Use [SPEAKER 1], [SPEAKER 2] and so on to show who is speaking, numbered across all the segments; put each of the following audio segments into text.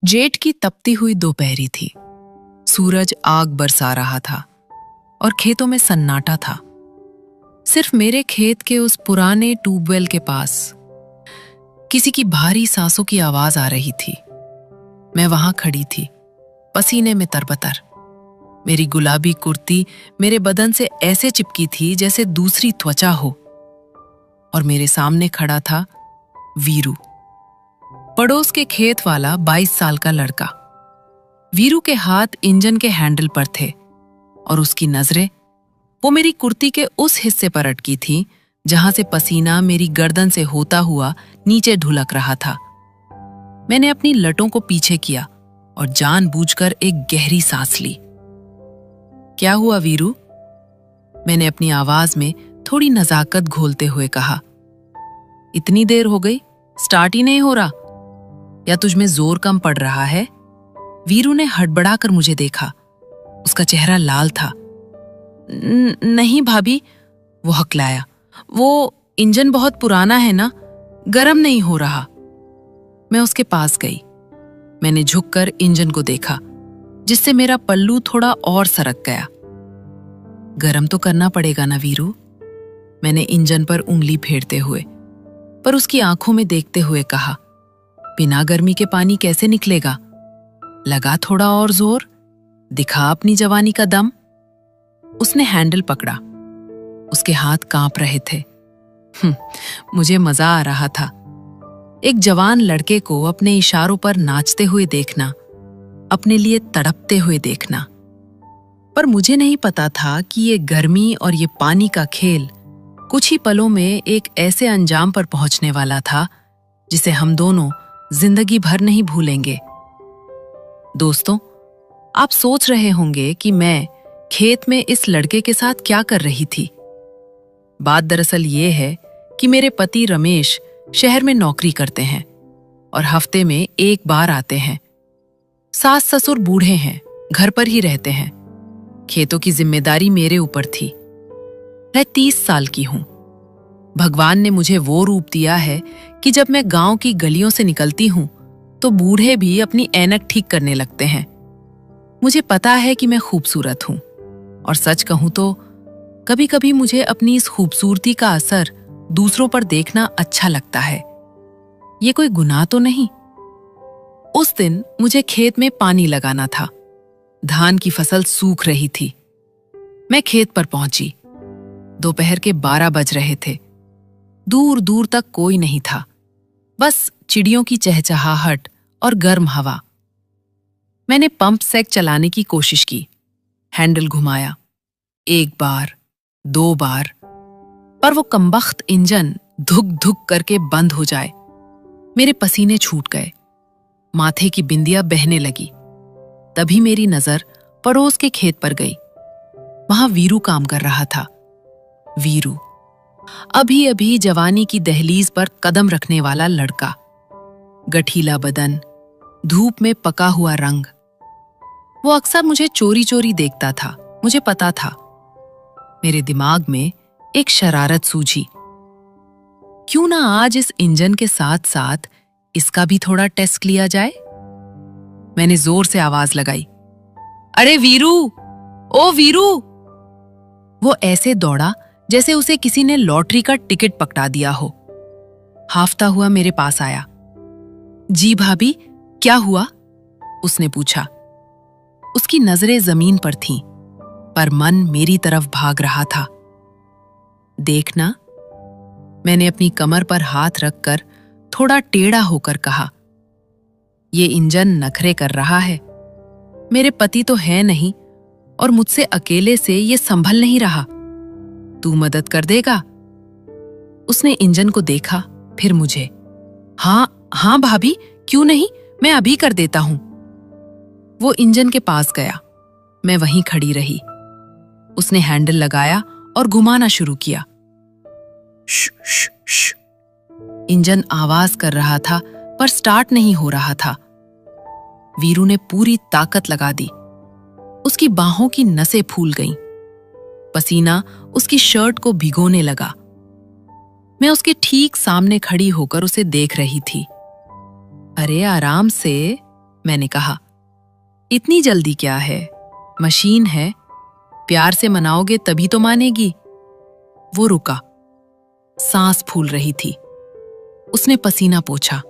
[SPEAKER 1] जेठ की तपती हुई दोपहरी थी। सूरज आग बरसा रहा था और खेतों में सन्नाटा था। सिर्फ मेरे खेत के उस पुराने ट्यूबवेल के पास किसी की भारी सांसों की आवाज आ रही थी। मैं वहां खड़ी थी, पसीने में तरबतर। मेरी गुलाबी कुर्ती मेरे बदन से ऐसे चिपकी थी जैसे दूसरी त्वचा हो। और मेरे सामने खड़ा था वीरू, पड़ोस के खेत वाला 22 साल का लड़का। वीरू के हाथ इंजन के हैंडल पर थे और उसकी नजरें वो मेरी कुर्ती के उस हिस्से पर अटकी थी जहां से पसीना मेरी गर्दन से होता हुआ नीचे ढुलक रहा था। मैंने अपनी लटों को पीछे किया और जानबूझकर एक गहरी सांस ली। क्या हुआ वीरू? मैंने अपनी आवाज में थोड़ी नजाकत घोलते हुए कहा। इतनी देर हो गई, स्टार्ट ही नहीं हो रहा, या तुझमें जोर कम पड़ रहा है? वीरू ने हड़बड़ाकर मुझे देखा। उसका चेहरा लाल था। नहीं भाभी, वो हकलाया। वो इंजन बहुत पुराना है ना, गरम नहीं हो रहा। मैं उसके पास गई। मैंने झुककर इंजन को देखा, जिससे मेरा पल्लू थोड़ा और सरक गया। गरम तो करना पड़ेगा ना वीरू? मैंने इंजन पर उंगली फेरते हुए, पर उसकी आंखों में देखते हुए कहा। बिना गर्मी के पानी कैसे निकलेगा? लगा थोड़ा और जोर, दिखा अपनी जवानी का दम। उसने हैंडल पकड़ा। उसके हाथ कांप रहे थे। मुझे मजा आ रहा था। एक जवान लड़के को अपने इशारों पर नाचते हुए देखना, अपने लिए तड़पते हुए देखना। पर मुझे नहीं पता था कि ये गर्मी और ये पानी का खेल कुछ ही पलों में एक ऐसे अंजाम पर पहुंचने वाला था जिसे हम दोनों जिंदगी भर नहीं भूलेंगे। दोस्तों, आप सोच रहे होंगे कि मैं खेत में इस लड़के के साथ क्या कर रही थी। बात दरअसल ये है कि मेरे पति रमेश शहर में नौकरी करते हैं और हफ्ते में एक बार आते हैं। सास ससुर बूढ़े हैं, घर पर ही रहते हैं। खेतों की जिम्मेदारी मेरे ऊपर थी। मैं 30 साल की हूं। भगवान ने मुझे वो रूप दिया है कि जब मैं गांव की गलियों से निकलती हूं तो बूढ़े भी अपनी ऐनक ठीक करने लगते हैं। मुझे पता है कि मैं खूबसूरत हूं, और सच कहूं तो कभी कभी मुझे अपनी इस खूबसूरती का असर दूसरों पर देखना अच्छा लगता है। ये कोई गुनाह तो नहीं। उस दिन मुझे खेत में पानी लगाना था। धान की फसल सूख रही थी। मैं खेत पर पहुंची। दोपहर के 12 बज रहे थे। दूर दूर तक कोई नहीं था, बस चिड़ियों की चहचहाहट और गर्म हवा। मैंने पंप सेट चलाने की कोशिश की। हैंडल घुमाया, 1 बार, 2 बार, पर वो कमबख्त इंजन धुक धुक करके बंद हो जाए। मेरे पसीने छूट गए, माथे की बिंदियां बहने लगी। तभी मेरी नजर पड़ोस के खेत पर गई। वहां वीरू काम कर रहा था। वीरू, अभी अभी जवानी की दहलीज पर कदम रखने वाला लड़का। गठीला बदन, धूप में पका हुआ रंग। वो अक्सर मुझे चोरी चोरी देखता था, मुझे पता था। मेरे दिमाग में एक शरारत सूझी। क्यों ना आज इस इंजन के साथ साथ इसका भी थोड़ा टेस्ट लिया जाए? मैंने जोर से आवाज लगाई, अरे वीरू, ओ वीरू! वो ऐसे दौड़ा जैसे उसे किसी ने लॉटरी का टिकट पकड़ा दिया हो। हाफता हुआ मेरे पास आया। जी भाभी, क्या हुआ? उसने पूछा। उसकी नजरें जमीन पर थीं, पर मन मेरी तरफ भाग रहा था। देखना, मैंने अपनी कमर पर हाथ रखकर थोड़ा टेढ़ा होकर कहा। ये इंजन नखरे कर रहा है। मेरे पति तो है नहीं और मुझसे अकेले से ये संभल नहीं रहा। तू मदद कर देगा? उसने इंजन को देखा, फिर मुझे। हाँ भाभी, क्यों नहीं, मैं अभी कर देता हूं। वो इंजन के पास गया। मैं वहीं खड़ी रही। उसने हैंडल लगाया और घुमाना शुरू किया। श, श, श। इंजन आवाज कर रहा था, पर स्टार्ट नहीं हो रहा था। वीरू ने पूरी ताकत लगा दी। उसकी बाहों की नसें फूल गईं। पसीना उसकी शर्ट को भिगोने लगा। मैं उसके ठीक सामने खड़ी होकर उसे देख रही थी। अरे आराम से, मैंने कहा। इतनी जल्दी क्या है, मशीन है, प्यार से मनाओगे तभी तो मानेगी। वो रुका, सांस फूल रही थी। उसने पसीना पोंछा।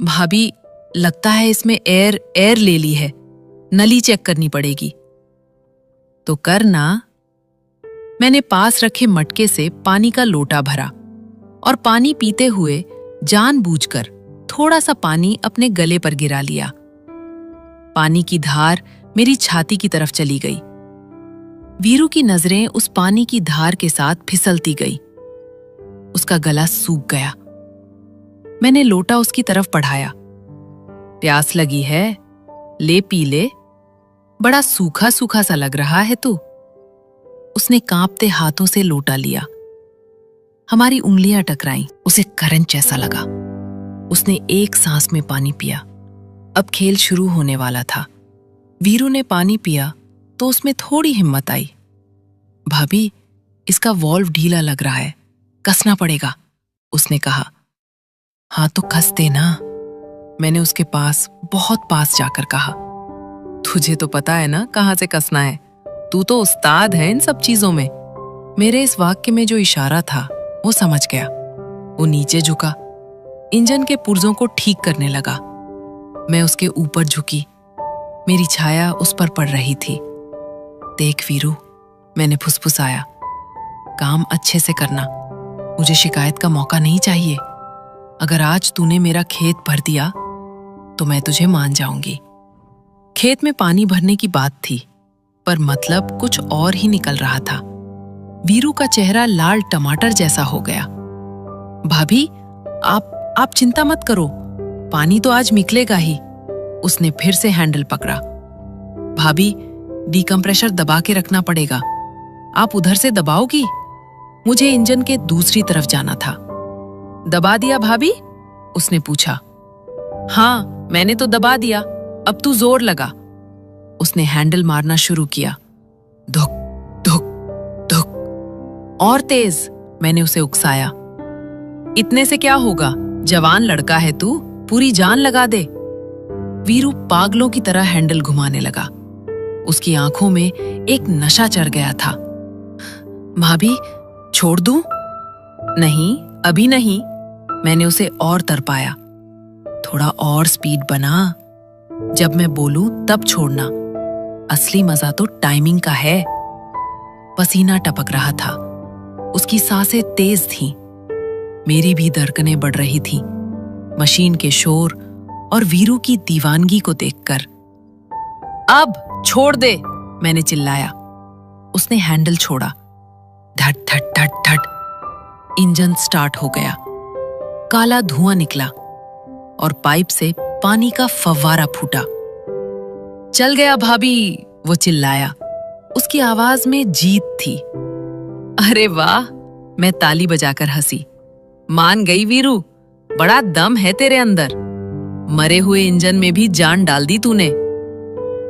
[SPEAKER 1] भाभी, लगता है इसमें एयर ले ली है, नली चेक करनी पड़ेगी। तो कर ना। मैंने पास रखे मटके से पानी का लोटा भरा और पानी पीते हुए जानबूझकर थोड़ा सा पानी अपने गले पर गिरा लिया। पानी की धार मेरी छाती की तरफ चली गई। वीरू की नजरें उस पानी की धार के साथ फिसलती गई। उसका गला सूख गया। मैंने लोटा उसकी तरफ बढ़ाया। प्यास लगी है, ले पी ले, बड़ा सूखा सूखा सा लग रहा है तू। उसने कांपते हाथों से लोटा लिया। हमारी उंगलियां टकराईं, उसे करंट जैसा लगा। उसने एक सांस में पानी पिया। अब खेल शुरू होने वाला था। वीरू ने पानी पिया तो उसमें थोड़ी हिम्मत आई। भाभी, इसका वॉल्व ढीला लग रहा है, कसना पड़ेगा, उसने कहा। हाँ तो कस दे ना, मैंने उसके पास, बहुत पास जाकर कहा। तुझे तो पता है ना कहाँ से कसना है, तू तो उस्ताद है इन सब चीजों में। मेरे इस वाक्य में जो इशारा था वो समझ गया। वो नीचे झुका, इंजन के पुर्जों को ठीक करने लगा। मैं उसके ऊपर झुकी, मेरी छाया उस पर पड़ रही थी। देख वीरू, मैंने फुसफुसाया, काम अच्छे से करना, मुझे शिकायत का मौका नहीं चाहिए। अगर आज तूने मेरा खेत भर दिया तो मैं तुझे मान जाऊंगी। खेत में पानी भरने की बात थी, पर मतलब कुछ और ही निकल रहा था। वीरू का चेहरा लाल टमाटर जैसा हो गया। भाभी, आप चिंता मत करो, पानी तो आज निकलेगा ही। उसने फिर से हैंडल पकड़ा। भाभी, डिकम्प्रेशर दबा के रखना पड़ेगा। आप उधर से दबाओगी? मुझे इंजन के दूसरी तरफ जाना था। दबा दिया भाभी? उसने पूछा। हाँ, मैंने तो दबा दिया, अब तू जोर लगा। उसने हैंडल मारना शुरू किया। धुक धुक धुक, और तेज, मैंने उसे उकसाया। इतने से क्या होगा, जवान लड़का है तू, पूरी जान लगा दे। वीरू पागलों की तरह हैंडल घुमाने लगा। उसकी आंखों में एक नशा चढ़ गया था। भाभी, छोड़ दूं? नहीं, अभी नहीं, मैंने उसे और तरपाया। थोड़ा और स्पीड बना, जब मैं बोलूं तब छोड़ना। असली मजा तो टाइमिंग का है। पसीना टपक रहा था, उसकी सांसें तेज थीं। मेरी भी धड़कनें बढ़ रही थीं, मशीन के शोर और वीरू की दीवानगी को देखकर। अब छोड़ दे, मैंने चिल्लाया। उसने हैंडल छोड़ा। धट धट धट धट, इंजन स्टार्ट हो गया। काला धुआं निकला और पाइप से पानी का फव्वारा फूटा। चल गया भाभी, वो चिल्लाया। उसकी आवाज में जीत थी। अरे वाह, मैं ताली बजाकर हंसी। मान गई वीरू, बड़ा दम है तेरे अंदर। मरे हुए इंजन में भी जान डाल दी तूने।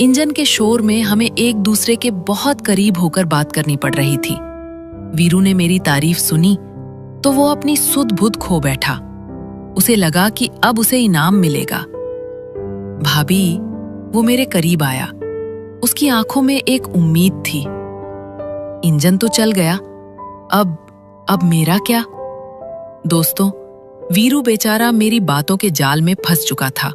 [SPEAKER 1] इंजन के शोर में हमें एक दूसरे के बहुत करीब होकर बात करनी पड़ रही थी। वीरू ने मेरी तारीफ सुनी तो वो अपनी सुध बुध खो बैठा। उसे लगा कि अब उसे इनाम मिलेगा। भाभी, वो मेरे करीब आया। उसकी आंखों में एक उम्मीद थी। इंजन तो चल गया, अब मेरा क्या? दोस्तों, वीरू बेचारा मेरी बातों के जाल में फंस चुका था।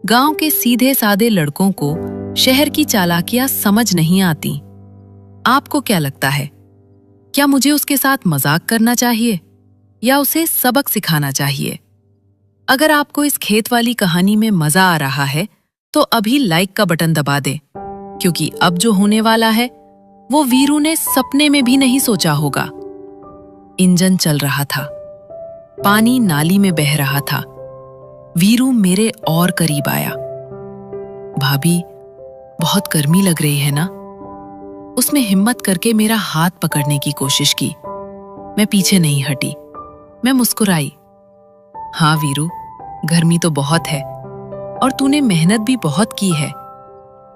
[SPEAKER 1] गांव के सीधे सादे लड़कों को शहर की चालाकियां समझ नहीं आती। आपको क्या लगता है, क्या मुझे उसके साथ मजाक करना चाहिए या उसे सबक सिखाना चाहिए? अगर आपको इस खेत वाली कहानी में मजा आ रहा है तो अभी लाइक का बटन दबा दे, क्योंकि अब जो होने वाला है वो वीरू ने सपने में भी नहीं सोचा होगा। इंजन चल रहा था, पानी नाली में बह रहा था। वीरू मेरे और करीब आया। भाभी, बहुत गर्मी लग रही है ना? उसने हिम्मत करके मेरा हाथ पकड़ने की कोशिश की। मैं पीछे नहीं हटी, मैं मुस्कुराई। हाँ वीरू, गर्मी तो बहुत है और तूने मेहनत भी बहुत की है,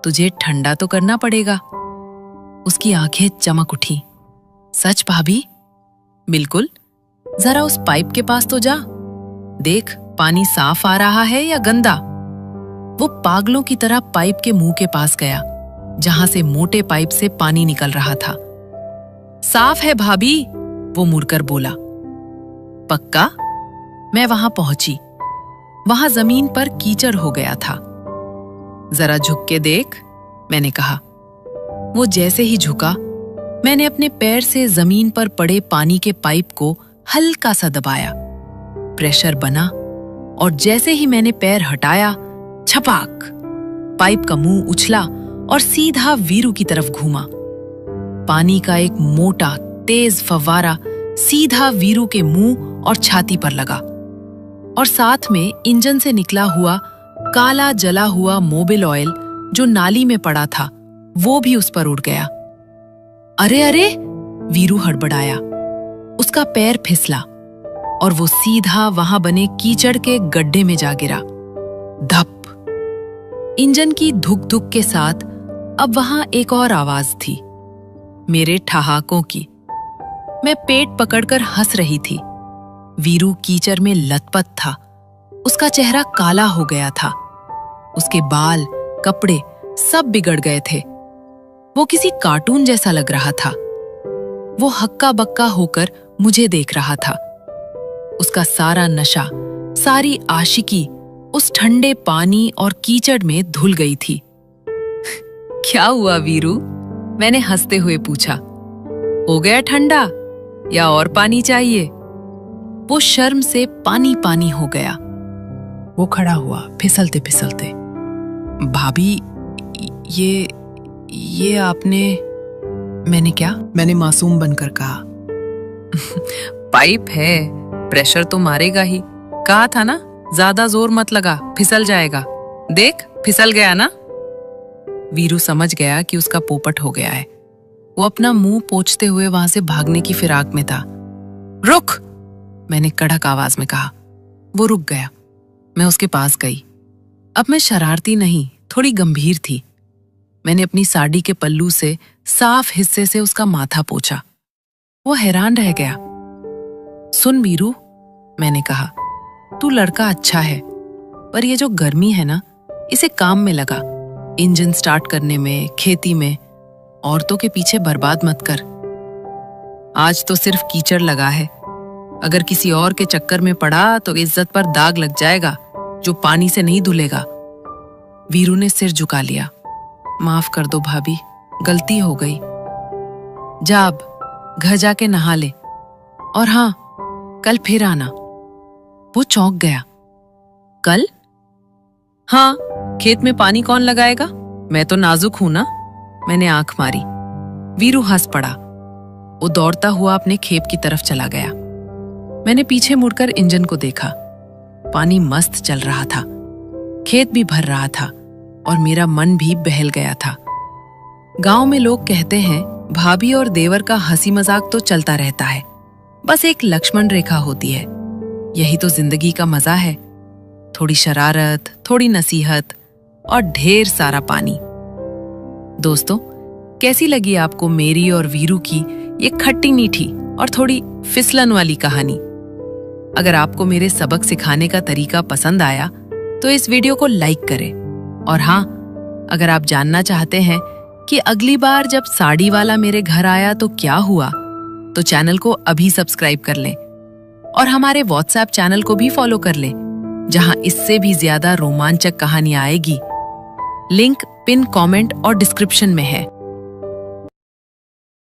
[SPEAKER 1] तुझे ठंडा तो करना पड़ेगा। उसकी आंखें चमक उठी। सच भाभी? बिल्कुल, जरा उस पाइप के पास तो जा, देख पानी साफ आ रहा है या गंदा। वो पागलों की तरह पाइप के मुंह के पास गया, जहां से मोटे पाइप से पानी निकल रहा था। साफ है भाभी, वो मुड़कर बोला। पक्का? मैं वहां पहुंची। वहां जमीन पर कीचड़ हो गया था। जरा झुक के देख, मैंने कहा। वो जैसे ही झुका, मैंने अपने पैर से जमीन पर पड़े पानी के पाइप को हल्का सा दबाया। प्रेशर बना और जैसे ही मैंने पैर हटाया, छपाक, पाइप का मुंह उछला और सीधा वीरू की तरफ घूमा। पानी का एक मोटा तेज फव्वारा सीधा वीरू के मुंह और छाती पर लगा और साथ में इंजन से निकला हुआ काला जला हुआ मोबिल ऑयल जो नाली में पड़ा था, वो भी उस पर उड़ गया। अरे अरे, वीरू हड़बड़ाया। उसका पैर फिसला और वो सीधा वहां बने कीचड़ के गड्ढे में जा गिरा। धप। इंजन की धुक धुक के साथ अब वहां एक और आवाज थी, मेरे ठहाकों की। मैं पेट पकड़कर हंस रही थी। वीरू कीचड़ में लथपथ था। उसका चेहरा काला हो गया था। उसके बाल, कपड़े सब बिगड़ गए थे। वो किसी कार्टून जैसा लग रहा था। वो हक्का बक्का होकर मुझे देख रहा था। उसका सारा नशा, सारी आशिकी उस ठंडे पानी और कीचड़ में धुल गई थी। क्या हुआ वीरू? मैंने हंसते हुए पूछा। हो गया ठंडा या और पानी चाहिए? वो शर्म से पानी पानी हो गया। वो खड़ा हुआ फिसलते फिसलते। भाभी, ये आपने? मैंने क्या? मैंने मासूम बनकर कहा। पाइप है, प्रेशर तो मारेगा ही। कहा था ना, ज्यादा जोर मत लगा, फिसल जाएगा। देख, फिसल गया ना। वीरू समझ गया कि उसका पोपट हो गया है। वो अपना मुंह पोंछते हुए वहां से भागने की फिराक में था। रुक, मैंने कड़क आवाज में कहा। वो रुक गया। मैं उसके पास गई। अब मैं शरारती नहीं, थोड़ी गंभीर थी। मैंने अपनी साड़ी के पल्लू से साफ हिस्से से उसका माथा पोंछा। वो हैरान रह गया। सुन वीरू, मैंने कहा, तू लड़का अच्छा है, पर ये जो गर्मी है ना, इसे काम में लगा। इंजन स्टार्ट करने में, खेती में। औरतों के पीछे बर्बाद मत कर। आज तो सिर्फ कीचड़ लगा है। अगर किसी और के चक्कर में पड़ा तो इज्जत पर दाग लग जाएगा, जो पानी से नहीं धुलेगा। वीरू ने सिर झुका लिया। माफ कर दो भाभी, गलती हो गई। जा अब घर जाके नहा ले, और हाँ, कल फिर आना। वो चौंक गया। कल? हाँ, खेत में पानी कौन लगाएगा? मैं तो नाजुक हूं ना। मैंने आंख मारी। वीरू हंस पड़ा। वो दौड़ता हुआ अपने खेत की तरफ चला गया। मैंने पीछे मुड़कर इंजन को देखा। पानी मस्त चल रहा था। खेत भी भर रहा था और मेरा मन भी बहल गया था। गांव में लोग कहते हैं, भाभी और देवर का हंसी मजाक तो चलता रहता है, बस एक लक्ष्मण रेखा होती है। यही तो जिंदगी का मजा है। थोड़ी शरारत, थोड़ी नसीहत और ढेर सारा पानी। दोस्तों, कैसी लगी आपको मेरी और वीरू की ये खट्टी मीठी और थोड़ी फिसलन वाली कहानी? अगर आपको मेरे सबक सिखाने का तरीका पसंद आया तो इस वीडियो को लाइक करें। और हाँ, अगर आप जानना चाहते हैं कि अगली बार जब साड़ी वाला मेरे घर आया तो क्या हुआ, तो चैनल को अभी सब्सक्राइब कर लें और हमारे व्हाट्सएप चैनल को भी फॉलो कर लें, जहां इससे भी ज्यादा रोमांचक कहानियां आएगी। लिंक पिन कमेंट और डिस्क्रिप्शन में है।